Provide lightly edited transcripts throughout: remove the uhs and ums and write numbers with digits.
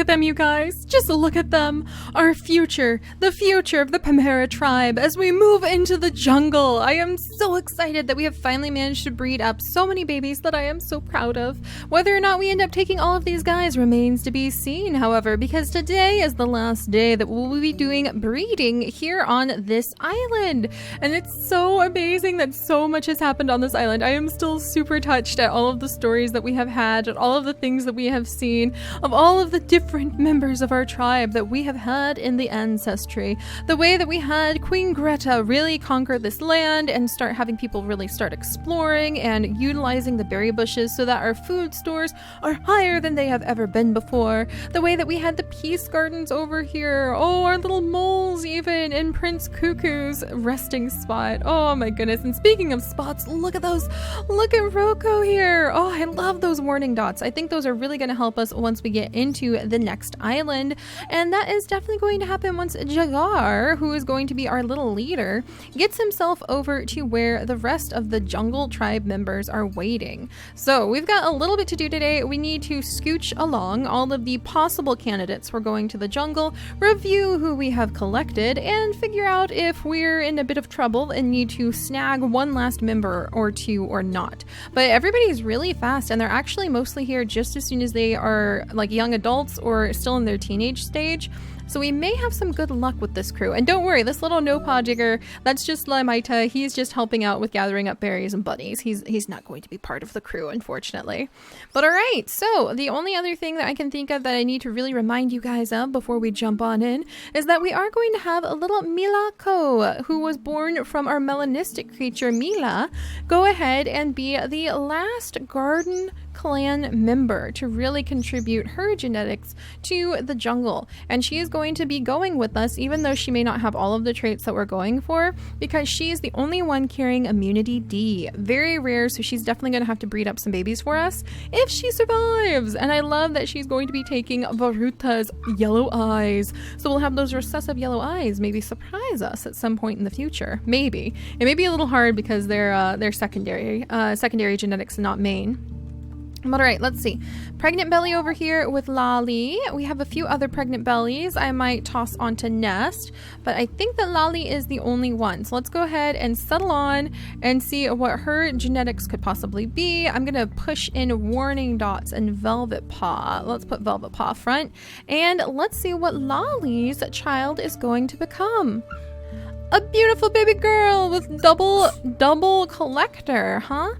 look at them, you guys. Just look at them. Our future, the future of the Pamera tribe as we move into the jungle. I am so excited that we have finally managed to breed up so many babies that I am so proud of. Whether or not we end up taking all of these guys remains to be seen, however, because today is the last day that we'll be doing breeding here on this island. And it's so amazing that so much has happened on this island. I am still super touched at all of the stories that we have had, at all of the things that we have seen, of all of the different members of our tribe that we have had in the ancestry. The way that we had Queen Greta really conquer this land and start having people really start exploring and utilizing the berry bushes so that our food stores are higher than they have ever been before. The way that we had the peace gardens over here. Oh, our little moles even in Prince Cuckoo's resting spot. Oh my goodness. And speaking of spots, look at those. Look at Roko here. Oh, I love those warning dots. I think those are really going to help us once we get into the next island. And that is definitely going to happen once Jagar, who is going to be our little leader, gets himself over to where the rest of the jungle tribe members are waiting. So we've got a little bit to do today. We need to scooch along all of the possible candidates for going to the jungle, review who we have collected, and figure out if we're in a bit of trouble and need to snag one last member or two or not. But everybody's really fast, and they're actually mostly here just as soon as they are like young adults or still in their teenage stage. So we may have some good luck with this crew. And don't worry, this little no-paw jigger, that's just Lamaita. He's just helping out with gathering up berries and bunnies. He's not going to be part of the crew, unfortunately. But all right, so the only other thing that I can think of that I need to really remind you guys of before we jump on in is that we are going to have a little Milako, who was born from our melanistic creature Mila, go ahead and be the last garden clan member to really contribute her genetics to the jungle. And she is going to be going with us, even though she may not have all of the traits that we're going for, because she is the only one carrying immunity D. Very rare, so she's definitely going to have to breed up some babies for us if she survives. And I love that she's going to be taking Varuta's yellow eyes. So we'll have those recessive yellow eyes maybe surprise us at some point in the future. Maybe. It may be a little hard because they're secondary genetics and not main. But all right, let's see. Pregnant belly over here with Lali. We have a few other pregnant bellies I might toss onto Nest, but I think that Lali is the only one. So let's go ahead and settle on and see what her genetics could possibly be. I'm going to push in warning dots and velvet paw. Let's put velvet paw front. And let's see what Lali's child is going to become. A beautiful baby girl with double collector, huh?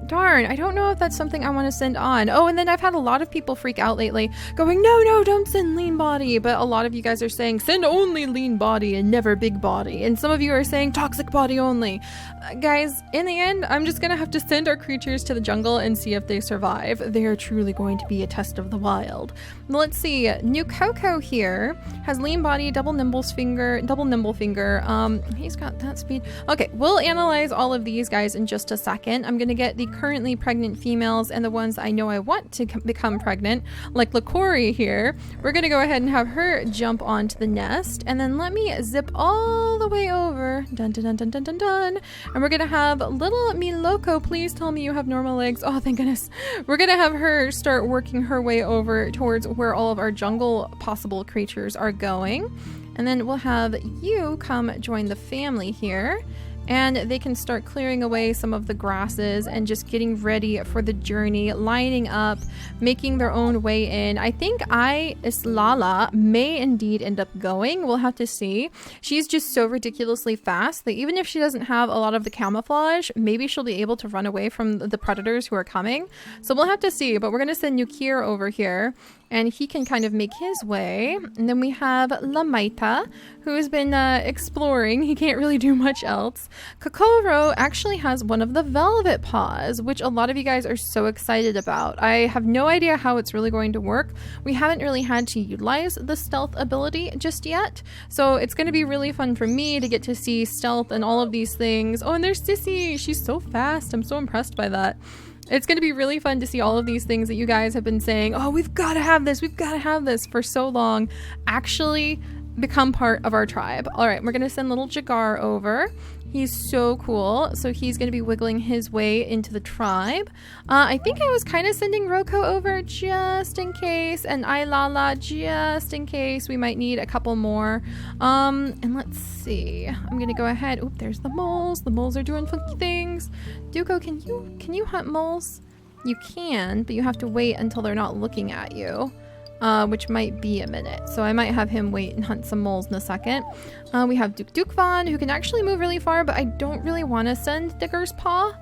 Darn, I don't know if that's something I want to send on. Oh, and then I've had a lot of people freak out lately going, no, don't send lean body. But a lot of you guys are saying send only lean body and never big body. And some of you are saying toxic body only. Guys, in the end, I'm just going to have to send our creatures to the jungle and see if they survive. They are truly going to be a test of the wild. Let's see. New Coco here has lean body, double nimble finger. He's got that speed. Okay, we'll analyze all of these guys in just a second. I'm going to get the currently pregnant females and the ones I know I want to become pregnant, like Lakori here. We're going to go ahead and have her jump onto the nest, and then let me zip all the way over. Dun dun dun dun dun dun dun. And we're going to have little Miloko. Please tell me you have normal legs. Oh, thank goodness. We're going to have her start working her way over towards where all of our jungle possible creatures are going. And then we'll have you come join the family here. And they can start clearing away some of the grasses and just getting ready for the journey, lining up, making their own way in. I think Islala may indeed end up going. We'll have to see. She's just so ridiculously fast that even if she doesn't have a lot of the camouflage, maybe she'll be able to run away from the predators who are coming. So we'll have to see, but we're going to send Yukir over here, and he can kind of make his way. And then we have Lamaita, who has been exploring. He can't really do much else. Kokoro actually has one of the velvet paws, which a lot of you guys are so excited about. I have no idea how it's really going to work. We haven't really had to utilize the stealth ability just yet. So it's going to be really fun for me to get to see stealth and all of these things. Oh, and there's Sissy. She's so fast. I'm so impressed by that. It's going to be really fun to see all of these things that you guys have been saying, oh, we've got to have this for so long, actually become part of our tribe. All right, we're gonna send little Jagar over. He's so cool. So he's going to be wiggling his way into the tribe. I think I was kind of sending Roko over just in case, and Ailala just in case. We might need a couple more. And let's see. I'm going to go ahead. Oop, there's the moles. The moles are doing funky things. Duko, can you hunt moles? You can, but you have to wait until they're not looking at you. Which might be a minute. So I might have him wait and hunt some moles in a second. We have Dukvan, who can actually move really far, but I don't really want to send Digger's Paw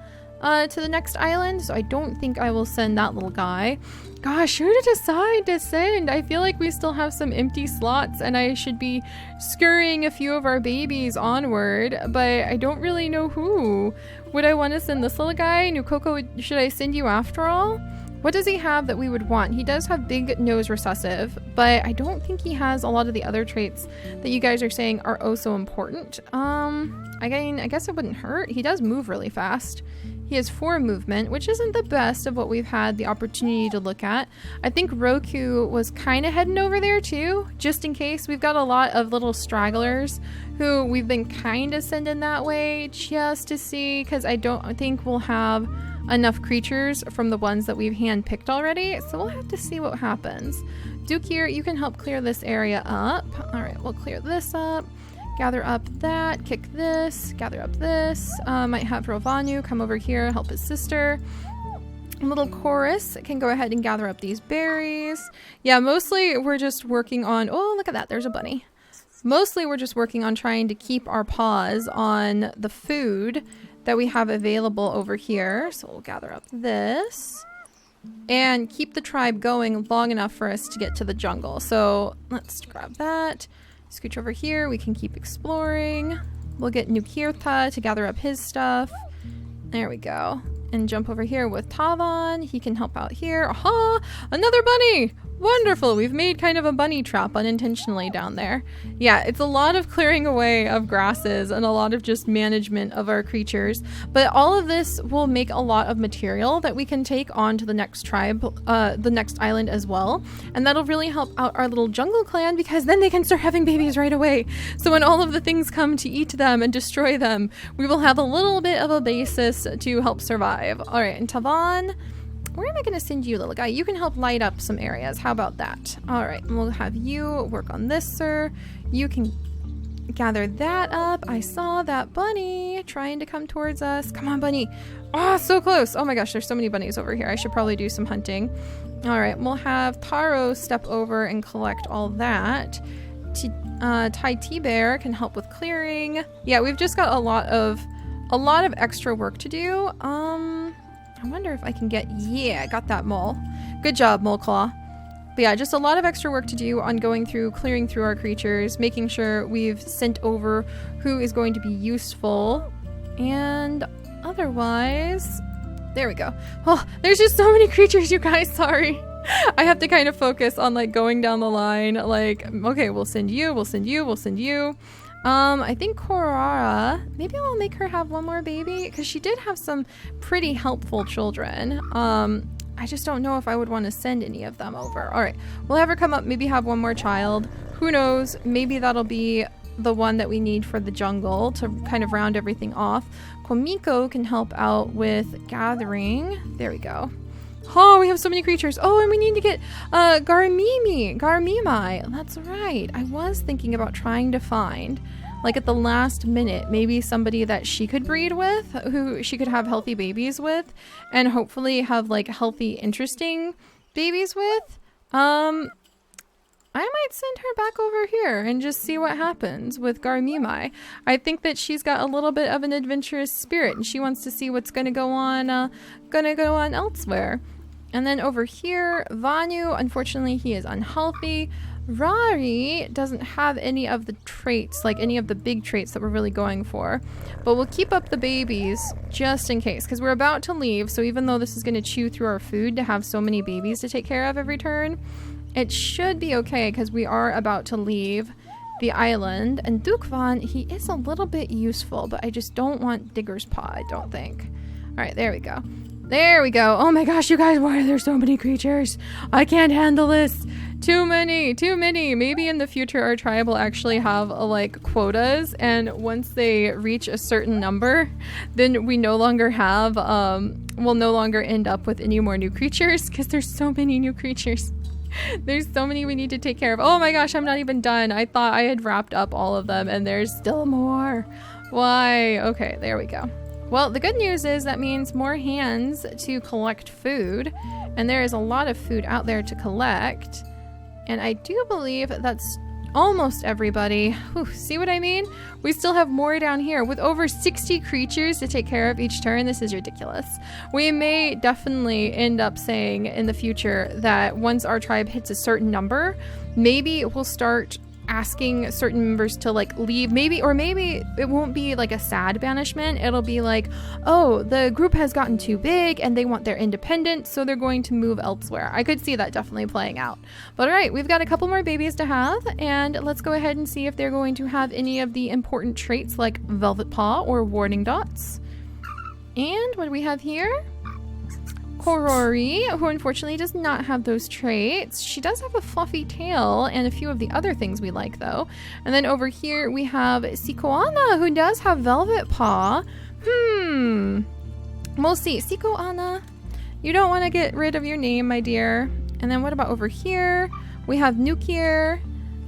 to the next island, so I don't think I will send that little guy. Gosh, who to decide to send? I feel like we still have some empty slots, and I should be scurrying a few of our babies onward, but I don't really know who. Would I want to send this little guy? Nukoko, should I send you after all? What does he have that we would want? He does have big nose recessive, but I don't think he has a lot of the other traits that you guys are saying are oh so important. I guess it wouldn't hurt. He does move really fast. He has 4 movement, which isn't the best of what we've had the opportunity to look at. I think Roku was kind of heading over there too, just in case. We've got a lot of little stragglers who we've been kind of sending that way just to see, because I don't think we'll have enough creatures from the ones that we've hand-picked already, so we'll have to see what happens. Dukir, you can help clear this area up. All right, we'll clear this up, gather up that, kick this, gather up this. Might have Rovanu come over here, help his sister. Little Chorus can go ahead and gather up these berries. Yeah, mostly we're just working on, oh, look at that, there's a bunny. Mostly we're just working on trying to keep our paws on the food that we have available over here. So we'll gather up this and keep the tribe going long enough for us to get to the jungle. So let's grab that, scooch over here. We can keep exploring. We'll get Nukirtha to gather up his stuff. There we go. And jump over here with Tavan. He can help out here. Aha! Another bunny! Wonderful! We've made kind of a bunny trap unintentionally down there. Yeah, it's a lot of clearing away of grasses and a lot of just management of our creatures. But all of this will make a lot of material that we can take on to the next tribe, the next island as well. And that'll really help out our little jungle clan, because then they can start having babies right away. So when all of the things come to eat them and destroy them, we will have a little bit of a basis to help survive. All right, and Tavan, where am I going to send you, little guy? You can help light up some areas. How about that? All right, and we'll have you work on this, sir. You can gather that up. I saw that bunny trying to come towards us. Come on, bunny. Oh, so close. Oh my gosh, there's so many bunnies over here. I should probably do some hunting. All right, we'll have Taro step over and collect all that. Tai T-Bear can help with clearing. Yeah, we've just got a lot of extra work to do. I wonder if I can get, yeah, I got that mole. Good job, Mole Claw. But yeah, just a lot of extra work to do on going through, clearing through our creatures, making sure we've sent over who is going to be useful. And otherwise, there we go. Oh, there's just so many creatures, you guys, sorry. I have to kind of focus on like going down the line, like, okay, we'll send you, we'll send you, we'll send you. I think Korara, maybe I'll make her have one more baby, because she did have some pretty helpful children. I just don't know if I would want to send any of them over. All right, we'll have her come up, maybe have one more child. Who knows? Maybe that'll be the one that we need for the jungle to kind of round everything off. Komiko can help out with gathering. There we go. Oh, we have so many creatures. Oh, and we need to get Garmimai. That's right. I was thinking about trying to find, like at the last minute, maybe somebody that she could breed with, who she could have healthy babies with, and hopefully have like healthy, interesting babies with. I might send her back over here and just see what happens with Garmimai. I think that she's got a little bit of an adventurous spirit, and she wants to see what's going to go on elsewhere. And then over here, Vanu, unfortunately, he is unhealthy. Rari doesn't have any of the traits, like any of the big traits that we're really going for. But we'll keep up the babies just in case, because we're about to leave. So even though this is going to chew through our food to have so many babies to take care of every turn, it should be okay, because we are about to leave the island. And Dukvan, he is a little bit useful, but I just don't want Digger's Paw, I don't think. All right, there we go. There we go. Oh my gosh, you guys, why are there so many creatures? I can't handle this. Too many. Maybe in the future our tribe will actually have like quotas, and once they reach a certain number, then we no longer have, we'll no longer end up with any more new creatures because there's so many new creatures. There's so many we need to take care of. Oh my gosh, I'm not even done. I thought I had wrapped up all of them and there's still more. Why? Okay, there we go. Well, the good news is that means more hands to collect food, and there is a lot of food out there to collect. And I do believe that's almost everybody. Whew, see what I mean? We still have more down here. With over 60 creatures to take care of each turn, this is ridiculous. We may definitely end up saying in the future that once our tribe hits a certain number, maybe we'll start asking certain members to like leave, maybe it won't be like a sad banishment. It'll be like, oh, the group has gotten too big and they want their independence, so they're going to move elsewhere. I could see that definitely playing out. But all right, we've got a couple more babies to have, and let's go ahead and see if they're going to have any of the important traits like velvet paw or warning dots. And what do we have here? Korori, who unfortunately does not have those traits. She does have a fluffy tail and a few of the other things we like though. And then over here we have Sikoana, who does have velvet paw. We'll see. Sikoana, you don't want to get rid of your name, my dear. And then what about over here? We have Nukir,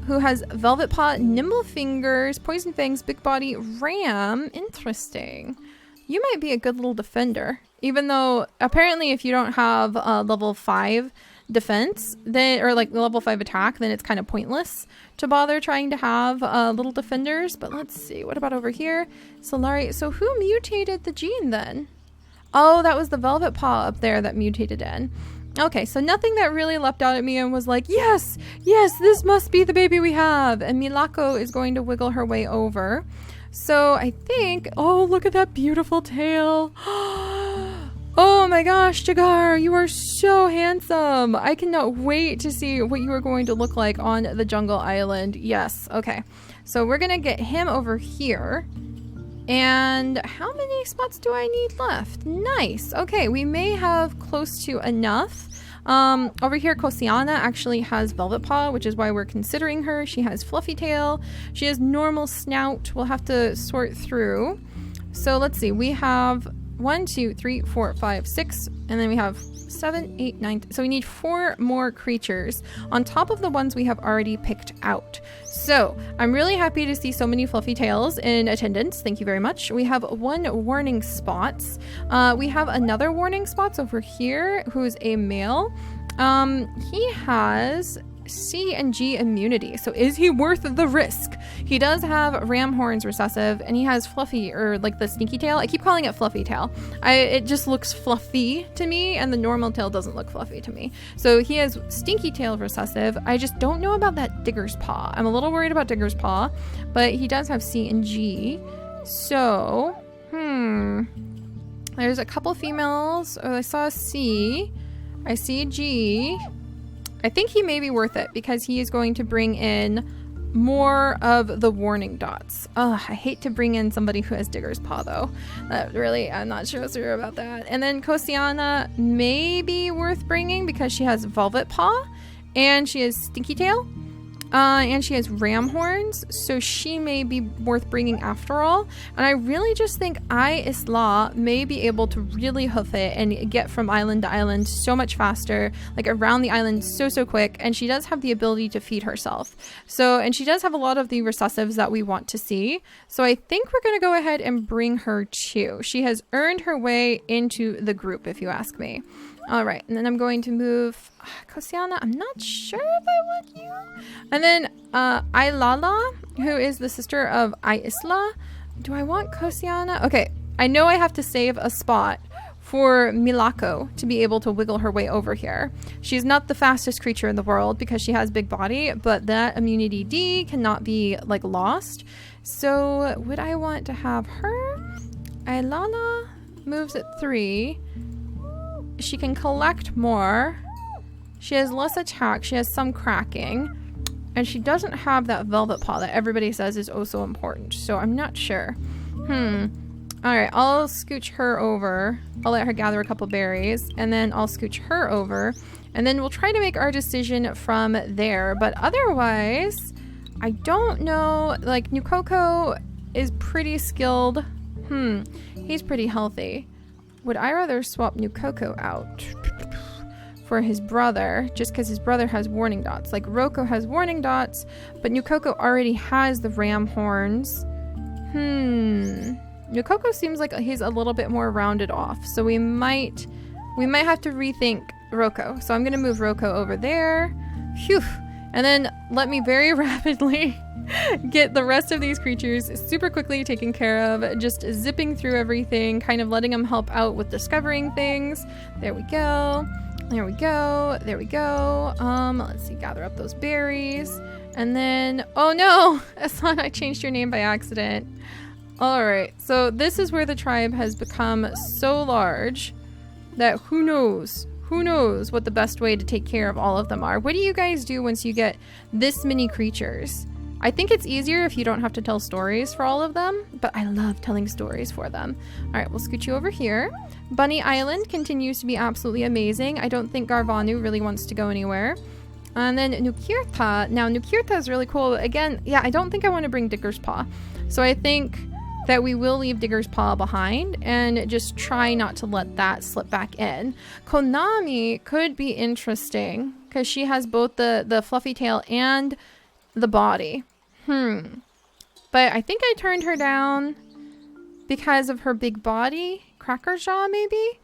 who has velvet paw, nimble fingers, poison fangs, big body, ram. Interesting. You might be a good little defender. Even though apparently if you don't have level 5 defense, then, or like level 5 attack, then it's kind of pointless to bother trying to have little defenders. But let's see, what about over here? Solari. So who mutated the gene then? Oh, that was the velvet paw up there that mutated in. Okay, so nothing that really leapt out at me and was like, yes, this must be the baby we have. And Milako is going to wiggle her way over. So I think, oh, look at that beautiful tail. Oh my gosh, Jagar, you are so handsome. I cannot wait to see what you are going to look like on the jungle island. Yes, okay. So we're gonna get him over here. And how many spots do I need left? Nice. Okay, we may have close to enough. Over here, Kosiana actually has velvet paw, which is why we're considering her. She has fluffy tail. She has normal snout. We'll have to sort through. So let's see. We have 1, 2, 3, 4, 5, 6, and then we have 7, 8, 9. So we need 4 more creatures on top of the ones we have already picked out. So I'm really happy to see so many fluffy tails in attendance. Thank you very much. We have 1 warning spots. We have another warning spots over here who's a male. He has C and G immunity. So is he worth the risk? He does have ram horns recessive, and he has fluffy, or like the sneaky tail. I keep calling it fluffy tail. It just looks fluffy to me, and the normal tail doesn't look fluffy to me. So he has stinky tail recessive. I just don't know about that digger's paw. I'm a little worried about digger's paw, but he does have C and G. So, there's a couple females. Oh, I saw C. I see G. I think he may be worth it because he is going to bring in more of the warning dots. Ugh, I hate to bring in somebody who has digger's paw though. I'm not sure about that. And then Kosiana may be worth bringing because she has velvet paw and she has stinky tail. And she has ram horns, so she may be worth bringing after all. And I really just think Isla may be able to really hoof it and get from island to island so much faster, like around the island so quick. And she does have the ability to feed herself. So, and she does have a lot of the recessives that we want to see. So I think we're going to go ahead and bring her too. She has earned her way into the group, if you ask me. All right, and then I'm going to move Kosiana. I'm not sure if I want you. And then Ailala, who is the sister of Isla. Do I want Kosiana? Okay, I know I have to save a spot for Milako to be able to wiggle her way over here. She's not the fastest creature in the world because she has big body, but that immunity D cannot be like lost. So would I want to have her? Ailala moves at 3. She can collect more. She has less attack. She has some cracking. And she doesn't have that velvet paw that everybody says is oh so important. So I'm not sure. All right, I'll scooch her over. I'll let her gather a couple berries, and then I'll scooch her over, and then we'll try to make our decision from there. But otherwise, I don't know. Like, Nukoko is pretty skilled. He's pretty healthy. Would I rather swap Nukoko out for his brother, just because his brother has warning dots? Like, Roko has warning dots, but Nukoko already has the ram horns. Nukoko seems like he's a little bit more rounded off, so we might have to rethink Roko. So I'm gonna move Roko over there. Phew. And then let me very rapidly get the rest of these creatures super quickly taken care of, just zipping through everything, kind of letting them help out with discovering things. There we go. There we go. There we go. Let's see, gather up those berries. And then, oh no, Aslan, I changed your name by accident. All right, so this is where the tribe has become so large that who knows what the best way to take care of all of them are. What do you guys do once you get this many creatures? I think it's easier if you don't have to tell stories for all of them, but I love telling stories for them. All right, we'll scoot you over here. Bunny Island continues to be absolutely amazing. I don't think Garvanu really wants to go anywhere. And then Nukirta. Now, Nukirta is really cool. Again, yeah, I don't think I want to bring Digger's Paw. So I think that we will leave Digger's Paw behind and just try not to let that slip back in. Konami could be interesting because she has both the fluffy tail and the body. But I think I turned her down because of her big body. Crackerjaw, maybe?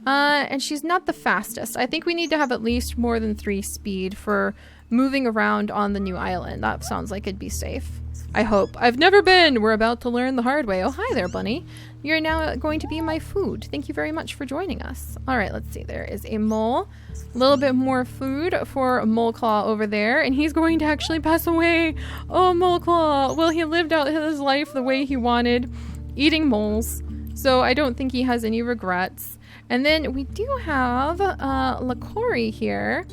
And she's not the fastest. I think we need to have at least more than 3 speed for moving around on the new island. That sounds like it'd be safe. I hope. I've never been. We're about to learn the hard way. Oh, hi there, Bunny. You're now going to be my food. Thank you very much for joining us. All right, let's see. There is a mole. A little bit more food for Mole Claw over there, and he's going to actually pass away. Oh, Mole Claw. Well, he lived out his life the way he wanted, eating moles. So I don't think he has any regrets. And then we do have Lakori here,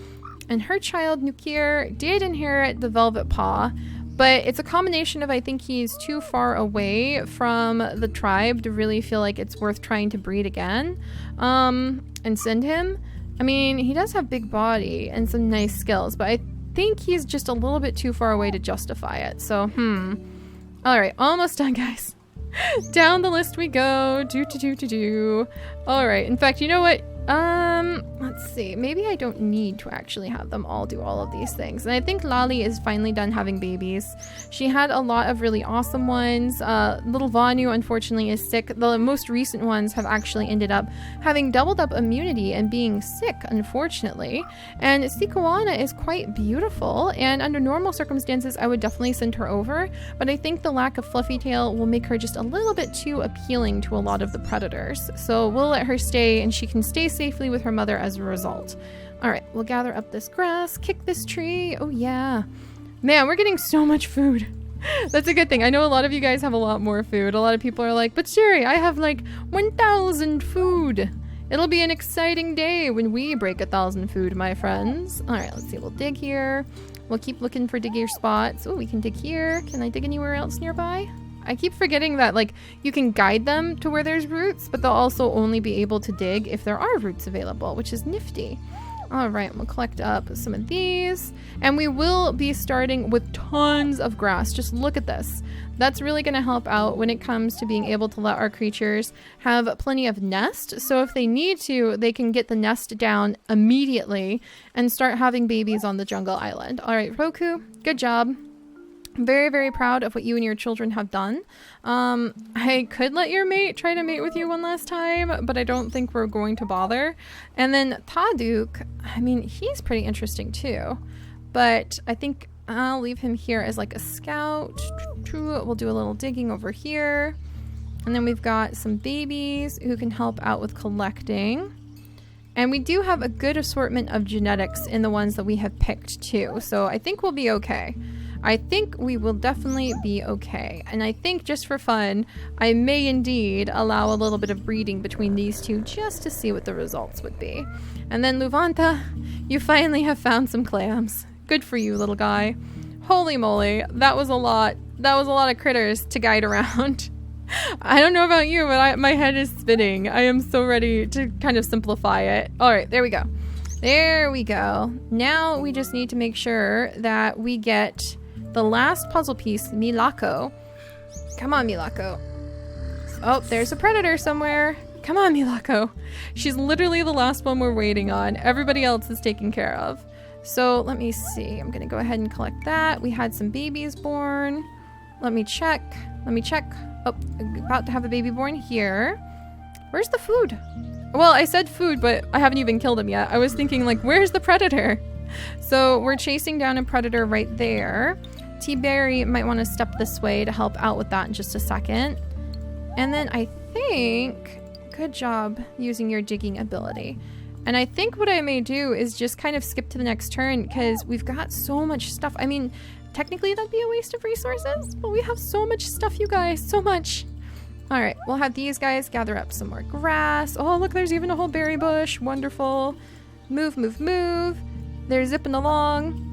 and her child Nukir did inherit the Velvet Paw. But it's a combination of, I think he's too far away from the tribe to really feel like it's worth trying to breed again and send him. I mean, he does have big body and some nice skills, but I think he's just a little bit too far away to justify it. So, All right, almost done, guys. Down the list we go. All right, in fact, you know what? Let's see. Maybe I don't need to actually have them all do all of these things. And I think Lali is finally done having babies. She had a lot of really awesome ones. Little Vanu, unfortunately, is sick. The most recent ones have actually ended up having doubled up immunity and being sick, unfortunately. And Sikoana is quite beautiful. And under normal circumstances, I would definitely send her over. But I think the lack of fluffy tail will make her just a little bit too appealing to a lot of the predators. So we'll let her stay, and she can stay safely with her mother as a result. All right, we'll gather up this grass, kick this tree. Oh yeah, man, we're getting so much food. That's a good thing. I know a lot of you guys have a lot more food. A lot of people are like, but Seri, I have like 1,000 food. It'll be an exciting day when we break 1,000 food, my friends. All right, let's see. We'll dig here. We'll keep looking for digger spots. Oh, we can dig here. Can I dig anywhere else nearby? I keep forgetting that, like, you can guide them to where there's roots, but they'll also only be able to dig if there are roots available, which is nifty. All right, we'll collect up some of these, and we will be starting with tons of grass. Just look at this. That's really going to help out when it comes to being able to let our creatures have plenty of nest. So if they need to, they can get the nest down immediately and start having babies on the jungle island. All right, Roku, good job. I'm very, very proud of what you and your children have done. I could let your mate try to mate with you one last time, but I don't think we're going to bother. And then Taduk, I mean, he's pretty interesting too, but I think I'll leave him here as like a scout. We'll do a little digging over here. And then we've got some babies who can help out with collecting. And we do have a good assortment of genetics in the ones that we have picked too. So I think we'll be okay. I think we will definitely be okay. And I think just for fun, I may indeed allow a little bit of breeding between these two just to see what the results would be. And then Luvanta, you finally have found some clams. Good for you, little guy. Holy moly, that was a lot. That was a lot of critters to guide around. I don't know about you, but my head is spinning. I am so ready to kind of simplify it. All right, there we go. There we go. Now we just need to make sure that we get the last puzzle piece, Milako. Come on, Milako. Oh, there's a predator somewhere. Come on, Milako. She's literally the last one we're waiting on. Everybody else is taken care of. So let me see. I'm going to go ahead and collect that. We had some babies born. Let me check. Oh, about to have a baby born here. Where's the food? Well, I said food, but I haven't even killed him yet. I was thinking, like, where's the predator? So we're chasing down a predator right there. T-Berry might want to step this way to help out with that in just a second. And then I think... Good job using your digging ability. And I think what I may do is just kind of skip to the next turn because we've got so much stuff. I mean, technically that'd be a waste of resources, but we have so much stuff, you guys. So much. All right, we'll have these guys gather up some more grass. Oh, look, there's even a whole berry bush. Wonderful. Move, move, move. They're zipping along.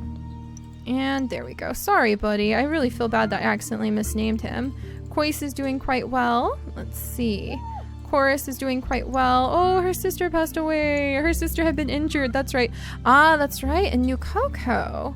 And there we go. Sorry, buddy. I really feel bad that I accidentally misnamed him. Kois is doing quite well. Let's see. Chorus is doing quite well. Oh, her sister passed away. Her sister had been injured. That's right. Ah, that's right. And New Coco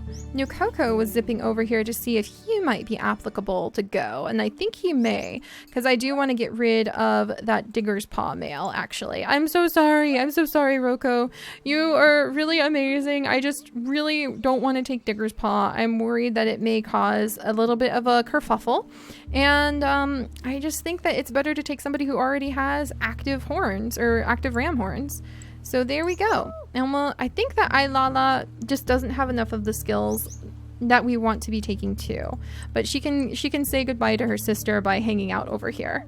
was zipping over here to see if he might be applicable to go. And I think he may, because I do want to get rid of that Digger's Paw male, actually. I'm so sorry. I'm so sorry, Roko. You are really amazing. I just really don't want to take Digger's Paw. I'm worried that it may cause a little bit of a kerfuffle. And I just think that it's better to take somebody who already has active horns or active ram horns. So there we go. And well, I think that Ailala just doesn't have enough of the skills that we want to be taking too. But she can say goodbye to her sister by hanging out over here.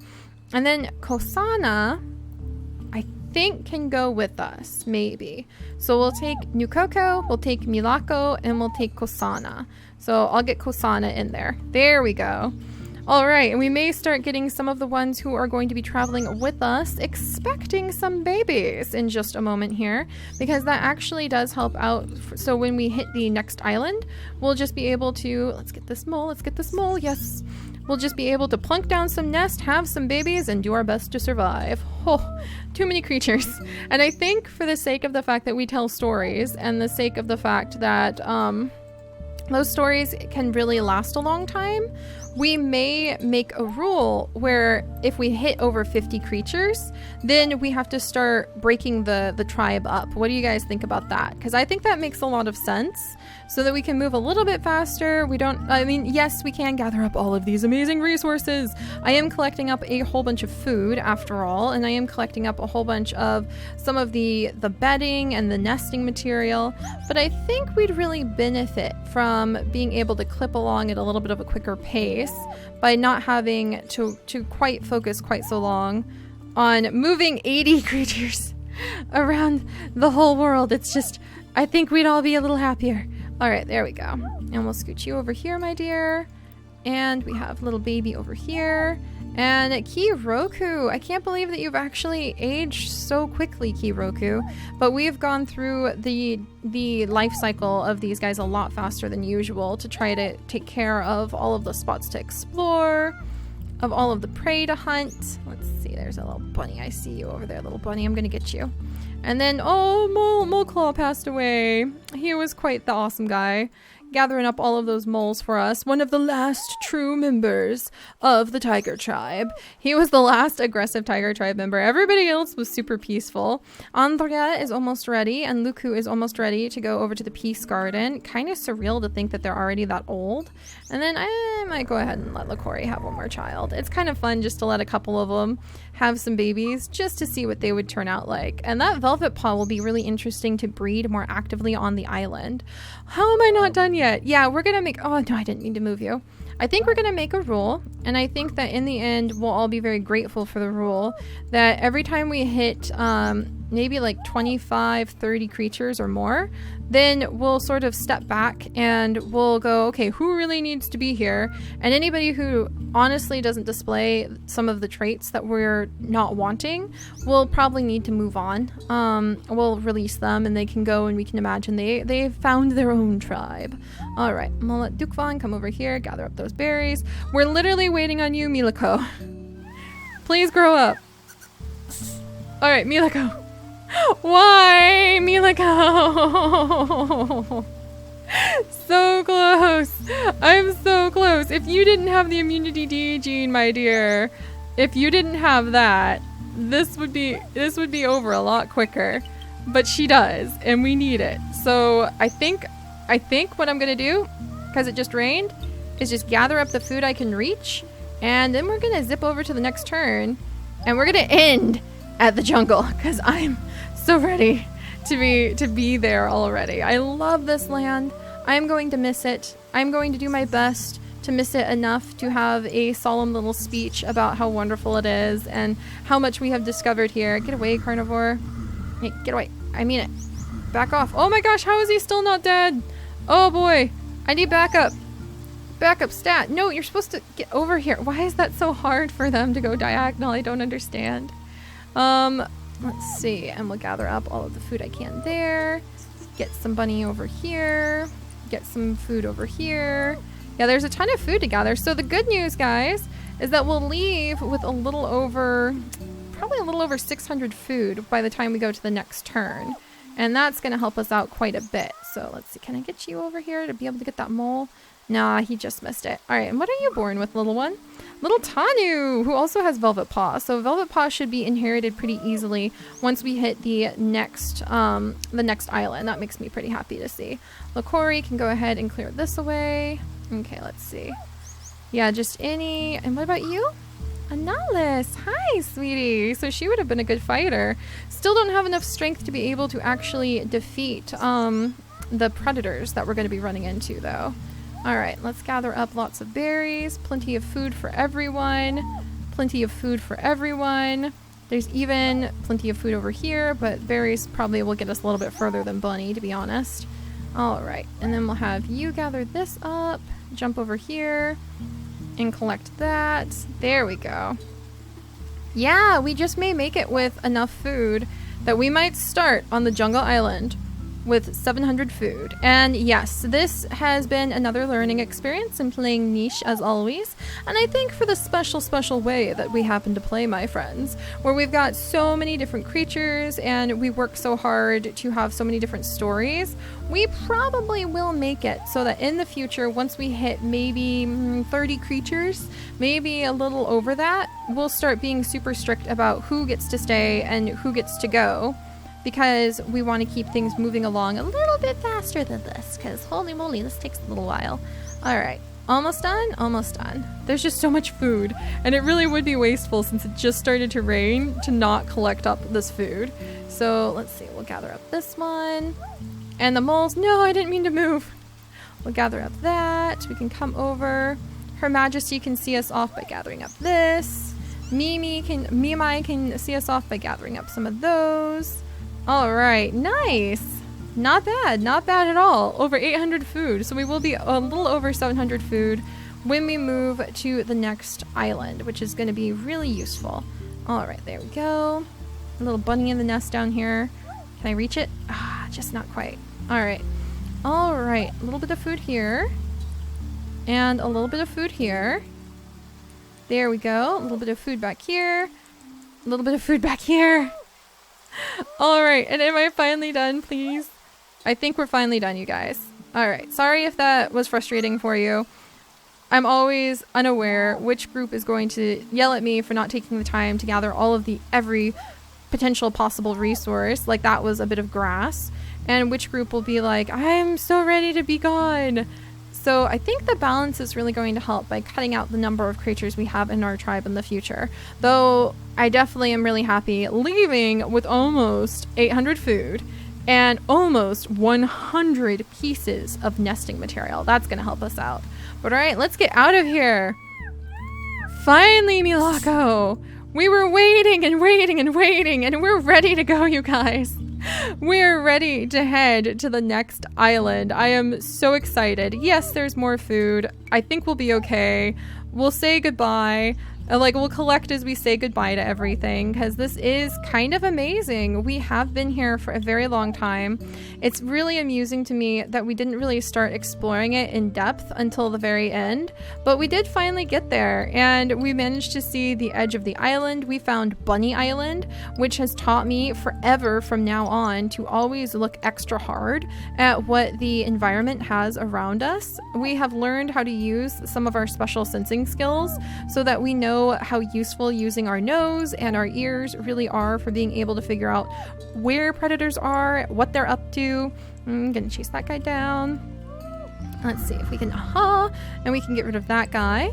And then Kosana, I think, can go with us, maybe. So we'll take New Coco, we'll take Milako, and we'll take Kosana. So I'll get Kosana in there. There we go. All right, and we may start getting some of the ones who are going to be traveling with us, expecting some babies in just a moment here, because that actually does help out. So when we hit the next island, we'll just be able to, let's get this mole, yes. We'll just be able to plunk down some nest, have some babies, and do our best to survive. Oh, too many creatures. And I think for the sake of the fact that we tell stories, and the sake of the fact that those stories can really last a long time, we may make a rule where if we hit over 50 creatures, then we have to start breaking the tribe up. What do you guys think about that? Because I think that makes a lot of sense, so that we can move a little bit faster. Yes, we can gather up all of these amazing resources. I am collecting up a whole bunch of food after all, and I am collecting up a whole bunch of some of the bedding and the nesting material, but I think we'd really benefit from being able to clip along at a little bit of a quicker pace by not having to quite focus quite so long on moving 80 creatures around the whole world. It's just, I think we'd all be a little happier. All right, there we go. And we'll scoot you over here, my dear. And we have little baby over here. And Kiroku, I can't believe that you've actually aged so quickly, Kiroku. But we've gone through the life cycle of these guys a lot faster than usual to try to take care of all of the spots to explore, of all of the prey to hunt. Let's see, there's a little bunny. I see you over there, little bunny. I'm gonna get you. And then, oh, Mole Claw passed away. He was quite the awesome guy, gathering up all of those moles for us. One of the last true members of the tiger tribe. He was the last aggressive tiger tribe member. Everybody else was super peaceful. Andrea is almost ready, and Luku is almost ready to go over to the Peace Garden. Kind of surreal to think that they're already that old. And then I might go ahead and let Lakori have one more child. It's kind of fun just to let a couple of them have some babies just to see what they would turn out like. And that velvet paw will be really interesting to breed more actively on the island. How am I not done yet? Yeah, we're gonna make, oh no, I didn't mean to move you. I think we're gonna make a rule, and I think that in the end we'll all be very grateful for the rule that every time we hit maybe like 25, 30 creatures or more, then we'll sort of step back and we'll go, okay, who really needs to be here? And anybody who honestly doesn't display some of the traits that we're not wanting, we'll probably need to move on. We'll release them and they can go, and we can imagine they've found their own tribe. All right, I'm gonna let Dukvan come over here, gather up those berries. We're literally waiting on you, Milako. Please grow up. All right, Mila, go. Why, Mila, go? So close. I'm so close. If you didn't have the immunity D gene, my dear, if you didn't have that, this would be over a lot quicker. But she does, and we need it. So I think what I'm gonna do, because it just rained, is just gather up the food I can reach, and then we're gonna zip over to the next turn, and we're gonna end at the jungle, because I'm so ready to be there already. I love this land. I'm going to miss it. I'm going to do my best to miss it enough to have a solemn little speech about how wonderful it is and how much we have discovered here. Get away, carnivore. Hey, get away. I mean it. Back off. Oh my gosh, how is he still not dead? Oh boy. I need backup. Backup stat. No, you're supposed to get over here. Why is that so hard for them to go diagonal? I don't understand. Let's see. And we'll gather up all of the food I can there. Get some bunny over here. Get some food over here. Yeah, there's a ton of food to gather. So the good news, guys, is that we'll leave with probably a little over 600 food by the time we go to the next turn. And that's going to help us out quite a bit. So let's see. Can I get you over here to be able to get that mole? Nah, he just missed it. All right, and what are you born with, little one? Little Tanu, who also has Velvet Paw. So Velvet Paw should be inherited pretty easily once we hit the next island. That makes me pretty happy to see. Lakori can go ahead and clear this away. Okay, let's see. Yeah, just any... And what about you? Annales. Hi, sweetie. So she would have been a good fighter. Still don't have enough strength to be able to actually defeat the predators that we're going to be running into, though. All right, let's gather up lots of berries. Plenty of food for everyone. Plenty of food for everyone. There's even plenty of food over here, but berries probably will get us a little bit further than Bunny, to be honest. All right, and then we'll have you gather this up. Jump over here and collect that. There we go. Yeah, we just may make it with enough food that we might start on the jungle island with 700 food. And yes, this has been another learning experience in playing niche as always, and I think for the special way that we happen to play, my friends, where we've got so many different creatures and we work so hard to have so many different stories, we probably will make it so that in the future, once we hit maybe 30 creatures, maybe a little over that, we'll start being super strict about who gets to stay and who gets to go, because we want to keep things moving along a little bit faster than this, because holy moly, this takes a little while. All right, almost done, almost done. There's just so much food, and it really would be wasteful since it just started to rain to not collect up this food. So let's see, we'll gather up this one. And the moles, no, I didn't mean to move. We'll gather up that. We can come over. Her Majesty can see us off by gathering up this. Mimi can see us off by gathering up some of those. All right, nice. Not bad at all. Over 800 food. So we will be a little over 700 food when we move to the next island, which is going to be really useful. All right, there we go. A little bunny in the nest down here. Can I reach it? Ah, just not quite. All right. All right, a little bit of food here. And a little bit of food here. There we go. A little bit of food back here. A little bit of food back here. All right, and am I finally done, please? I think we're finally done, you guys. All right, sorry if that was frustrating for you. I'm always unaware which group is going to yell at me for not taking the time to gather all of every potential possible resource, like that was a bit of grass, and which group will be like, I'm so ready to be gone. So I think the balance is really going to help by cutting out the number of creatures we have in our tribe in the future. Though I definitely am really happy leaving with almost 800 food and almost 100 pieces of nesting material. That's going to help us out. But all right, let's get out of here. Finally, Milako. We were waiting and waiting and waiting, and we're ready to go, you guys. We're ready to head to the next island. I am so excited. Yes, there's more food. I think we'll be okay. We'll say goodbye. Like, we'll collect as we say goodbye to everything, because this is kind of amazing. We have been here for a very long time. It's really amusing to me that we didn't really start exploring it in depth until the very end, but we did finally get there, and we managed to see the edge of the island. We found Bunny Island, which has taught me forever from now on to always look extra hard at what the environment has around us. We have learned how to use some of our special sensing skills so that we know how useful using our nose and our ears really are for being able to figure out where predators are, what they're up to. I'm gonna chase that guy down. Let's see if we can, and we can get rid of that guy.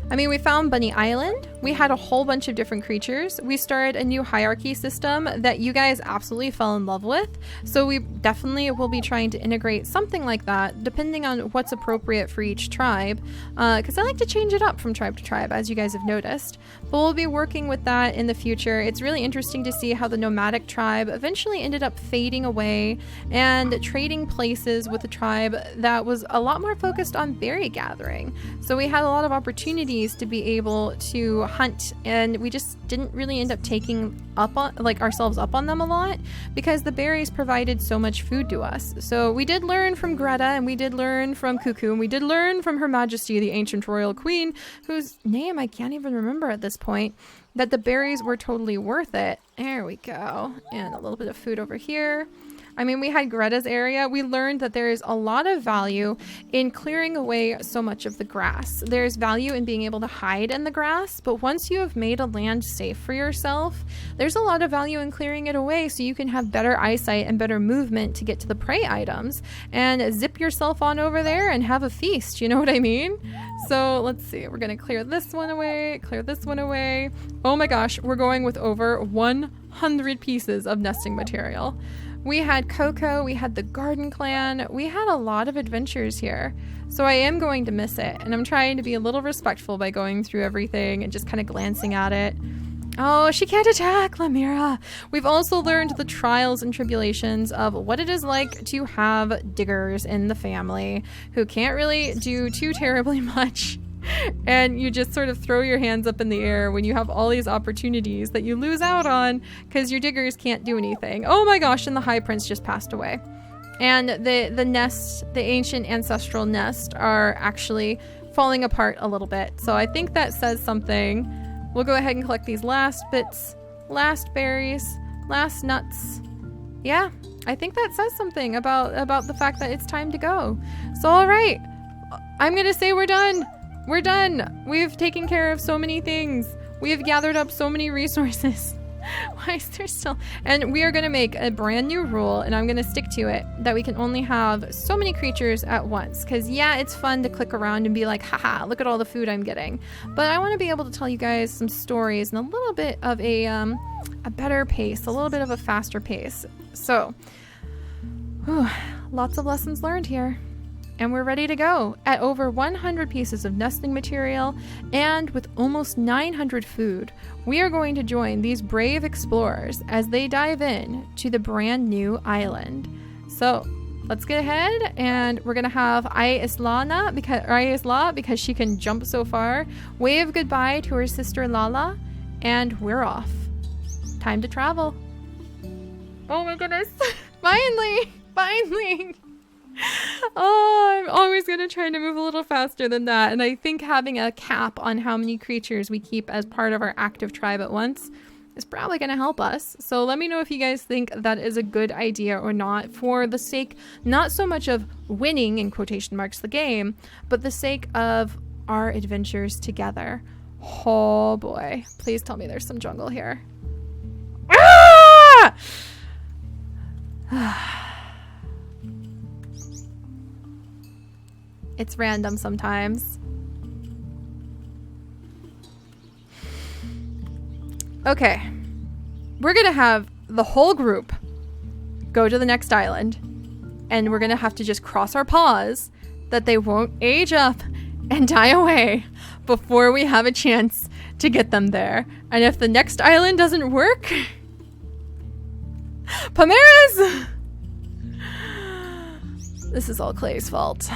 I mean, we found Bunny Island. We had a whole bunch of different creatures. We started a new hierarchy system that you guys absolutely fell in love with. So we definitely will be trying to integrate something like that, depending on what's appropriate for each tribe. Because I like to change it up from tribe to tribe, as you guys have noticed. But we'll be working with that in the future. It's really interesting to see how the nomadic tribe eventually ended up fading away and trading places with a tribe that was a lot more focused on berry gathering. So we had a lot of opportunities to be able to hunt, and we just didn't really end up taking up on ourselves up on them a lot because the berries provided so much food to us. So we did learn from Greta, and we did learn from Cuckoo, and we did learn from Her Majesty the Ancient Royal Queen, whose name I can't even remember at this point, that the berries were totally worth it. There we go. And a little bit of food over here. I mean, we had Greta's area. We learned that there is a lot of value in clearing away so much of the grass. There's value in being able to hide in the grass, but once you have made a land safe for yourself, there's a lot of value in clearing it away so you can have better eyesight and better movement to get to the prey items and zip yourself on over there and have a feast. You know what I mean? So let's see. We're going to clear this one away, clear this one away. Oh my gosh, we're going with over 100 pieces of nesting material. We had Coco, we had the Garden Clan, we had a lot of adventures here. So I am going to miss it, and I'm trying to be a little respectful by going through everything and just kind of glancing at it. Oh, she can't attack, Lamira. We've also learned the trials and tribulations of what it is like to have diggers in the family who can't really do too terribly much. And you just sort of throw your hands up in the air when you have all these opportunities that you lose out on because your diggers can't do anything. Oh my gosh, and the High Prince just passed away. And the nest, the ancient ancestral nest, are actually falling apart a little bit. So I think that says something. We'll go ahead and collect these last bits, last berries, last nuts. Yeah, I think that says something about the fact that it's time to go. So all right, I'm gonna say we're done. We're done. We've taken care of so many things. We have gathered up so many resources. Why is there still... And we are going to make a brand new rule, and I'm going to stick to it, that we can only have so many creatures at once. Because, yeah, it's fun to click around and be like, haha, look at all the food I'm getting. But I want to be able to tell you guys some stories in a little bit of a better pace, a little bit of a faster pace. So, lots of lessons learned here. And we're ready to go. At over 100 pieces of nesting material and with almost 900 food, we are going to join these brave explorers as they dive in to the brand new island. So let's get ahead, and we're gonna have Isla because she can jump so far, wave goodbye to her sister Lala, and we're off. Time to travel. Oh my goodness. Finally. Oh, I'm always going to try to move a little faster than that. And I think having a cap on how many creatures we keep as part of our active tribe at once is probably going to help us. So let me know if you guys think that is a good idea or not, for the sake not so much of winning, in quotation marks, the game, but the sake of our adventures together. Oh boy. Please tell me there's some jungle here. Ah! It's random sometimes. Okay. We're gonna have the whole group go to the next island, and we're gonna have to just cross our paws that they won't age up and die away before we have a chance to get them there. And if the next island doesn't work, Pamira's! This is all Clay's fault.